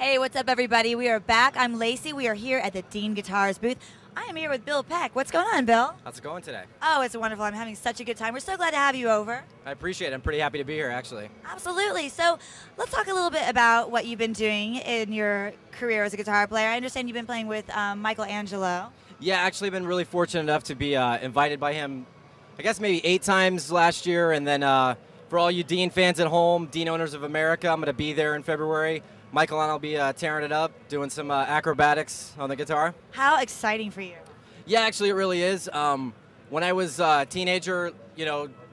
Hey, what's up, everybody? We are back. I'm Lacey. We are here at the Dean Guitars booth. I am here with Bill Peck. What's going on, Bill? How's it going today? Oh, it's wonderful. I'm having such a good time. We're so glad to have you over. I appreciate it. I'm pretty happy to be here, actually. Absolutely. So let's talk a little bit about what you've been doing in your career as a guitar player. I understand you've been playing with Michelangelo. Yeah, actually, I've been really fortunate enough to be invited by him, I guess maybe 8 times last year. And then for all you Dean fans at home, Dean Owners of America, I'm going to be there in February. Michael and I'll be tearing it up, doing some acrobatics on the guitar. How exciting for you. Yeah, actually, it really is. When I was a teenager,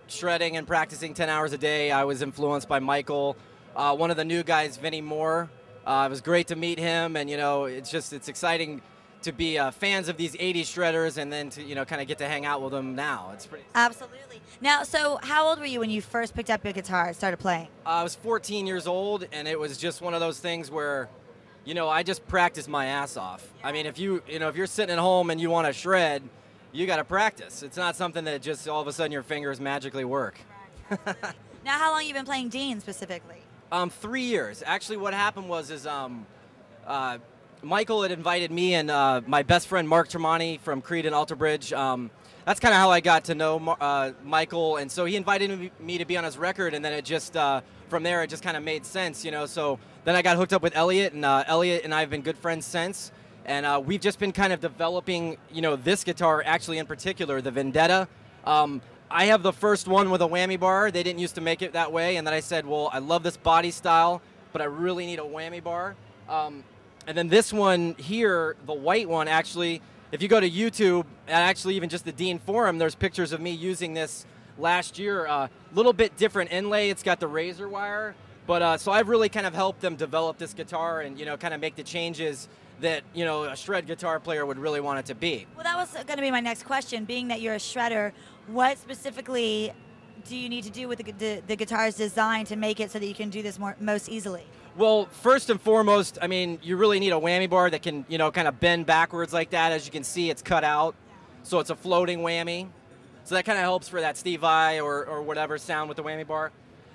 shredding and practicing 10 hours a day, I was influenced by Michael. One of the new guys, Vinny Moore. It was great to meet him, and it's exciting to be fans of these 80s shredders, and then to kind of get to hang out with them now. It's pretty. Absolutely. Now, so how old were you when you first picked up your guitar and started playing? I was 14 years old, and it was just one of those things where, I just practiced my ass off. I mean, if you're sitting at home and you want to shred, you got to practice. It's not something that just all of a sudden your fingers magically work. Right, now, how long have you been playing Dean specifically? 3 years. Actually, what happened was Michael had invited me and my best friend Mark Tremonti from Creed and Alter Bridge. That's kind of how I got to know Michael, and so he invited me to be on his record, and then it just from there it just kind of made sense, So then I got hooked up with Elliot, and Elliot and I have been good friends since, and we've just been kind of developing, this guitar actually in particular, the Vendetta. I have the first one with a whammy bar. They didn't used to make it that way, and then I said, well, I love this body style, but I really need a whammy bar. And then this one here, the white one, actually, if you go to YouTube, and actually even just the Dean Forum, there's pictures of me using this last year. A little bit different inlay. It's got the razor wire. But so I've really kind of helped them develop this guitar and, kind of make the changes that, a shred guitar player would really want it to be. Well, that was going to be my next question. Being that you're a shredder, what specifically do you need to do with the guitar's design to make it so that you can do this most easily? Well, first and foremost, I mean, you really need a whammy bar that can, kind of bend backwards like that. As you can see, it's cut out, so it's a floating whammy. So that kind of helps for that Steve Vai or whatever sound with the whammy bar.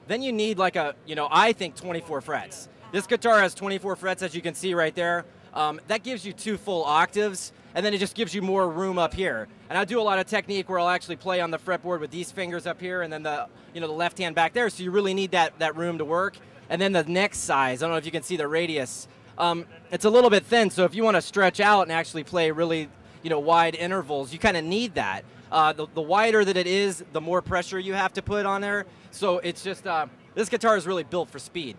Then you need like I think 24 frets. This guitar has 24 frets, as you can see right there. That gives you 2 full octaves, and then it just gives you more room up here. And I do a lot of technique where I'll actually play on the fretboard with these fingers up here, and then the left hand back there. So you really need that room to work. And then the neck size, I don't know if you can see the radius. It's a little bit thin, so if you want to stretch out and actually play really, wide intervals, you kind of need that. The wider that it is, the more pressure you have to put on there. So it's just, this guitar is really built for speed.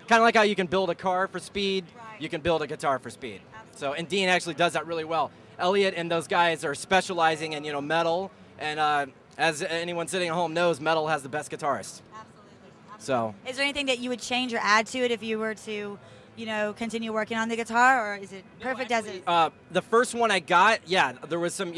Kind of like how you can build a car for speed, you can build a guitar for speed. So, and Dean actually does that really well. Elliot and those guys are specializing in, metal, and as anyone sitting at home knows, metal has the best guitarists. So, is there anything that you would change or add to it if you were to, continue working on the guitar, or is it perfect as it is? The first one I got, yeah, there was some,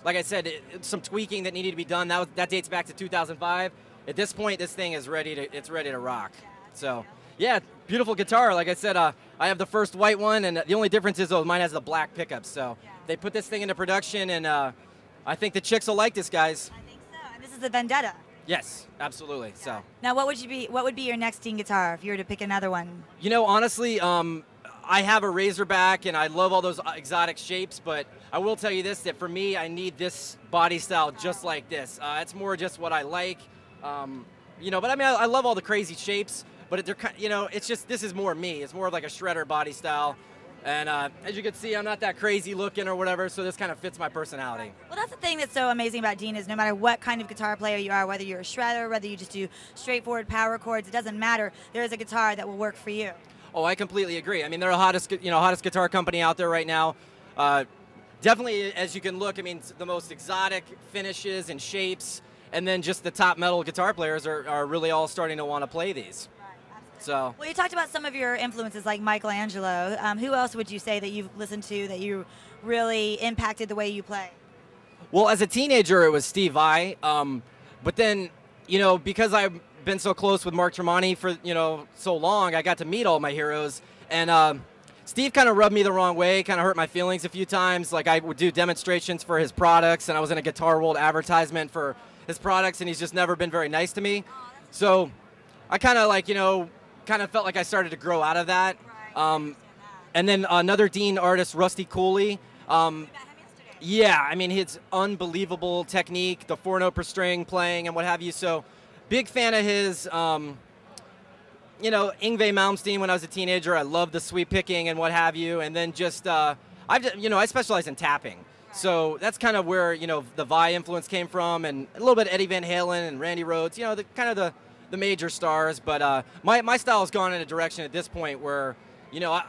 like I said, some tweaking that needed to be done. That dates back to 2005. At this point, this thing is ready to rock. So, yeah, beautiful guitar. Like I said, I have the first white one, and the only difference is mine has the black pickups. So they put this thing into production, and I think the chicks will like this, guys. I think so. And this is the Vendetta. Yes, absolutely. Yeah. So now, what would be your next Dean guitar if you were to pick another one? Honestly, I have a Razorback, and I love all those exotic shapes. But I will tell you this: that for me, I need this body style just like this. It's more just what I like. But I mean, I love all the crazy shapes. But it's just this is more me. It's more of like a shredder body style. And as you can see, I'm not that crazy looking or whatever, so this kind of fits my personality. Well, that's the thing that's so amazing about Dean is no matter what kind of guitar player you are, whether you're a shredder, whether you just do straightforward power chords, it doesn't matter. There is a guitar that will work for you. Oh, I completely agree. I mean, they're the hottest guitar company out there right now. Definitely, as you can look, I mean, the most exotic finishes and shapes, and then just the top metal guitar players are really all starting to want to play these. So. Well, you talked about some of your influences like Michelangelo. Who else would you say that you've listened to that you really impacted the way you play? Well, as a teenager, it was Steve Vai. But then, because I've been so close with Mark Tremonti for, so long, I got to meet all my heroes. And Steve kind of rubbed me the wrong way, kind of hurt my feelings a few times. Like, I would do demonstrations for his products, and I was in a Guitar World advertisement for his products, and he's just never been very nice to me. So I kind of, kind of felt like I started to grow out of that. And then another Dean artist, Rusty Cooley. Yeah, I mean, his unbelievable technique, the 4-note per string playing and what have you. So, big fan of his. You know, Yngwie Malmsteen when I was a teenager. I loved the sweep picking and what have you. And then just, I specialize in tapping. So that's kind of where, you know, the Vi influence came from, and a little bit of Eddie Van Halen and Randy Rhoads, you know, the major stars. But my style has gone in a direction at this point where, you know,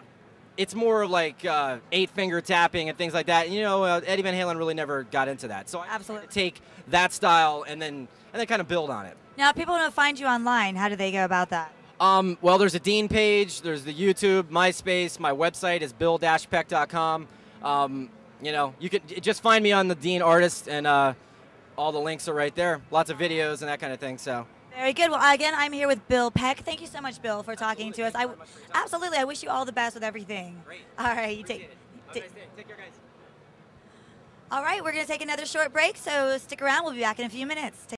it's more like 8-finger tapping and things like that. And, you know, Eddie Van Halen really never got into that. So I absolutely take that style and then kind of build on it. Now, if people want to find you online, how do they go about that? Well, there's a Dean page, there's the YouTube, MySpace, my website is bill-peck.com. You know, you could just find me on the Dean Artist, and all the links are right there. Lots of videos and that kind of thing. So. Very good. Well, again, I'm here with Bill Peck. Thank you so much, Bill, for talking to us. Absolutely. I wish you all the best with everything. Great. All right. You take care, guys. All right. We're going to take another short break, so stick around. We'll be back in a few minutes.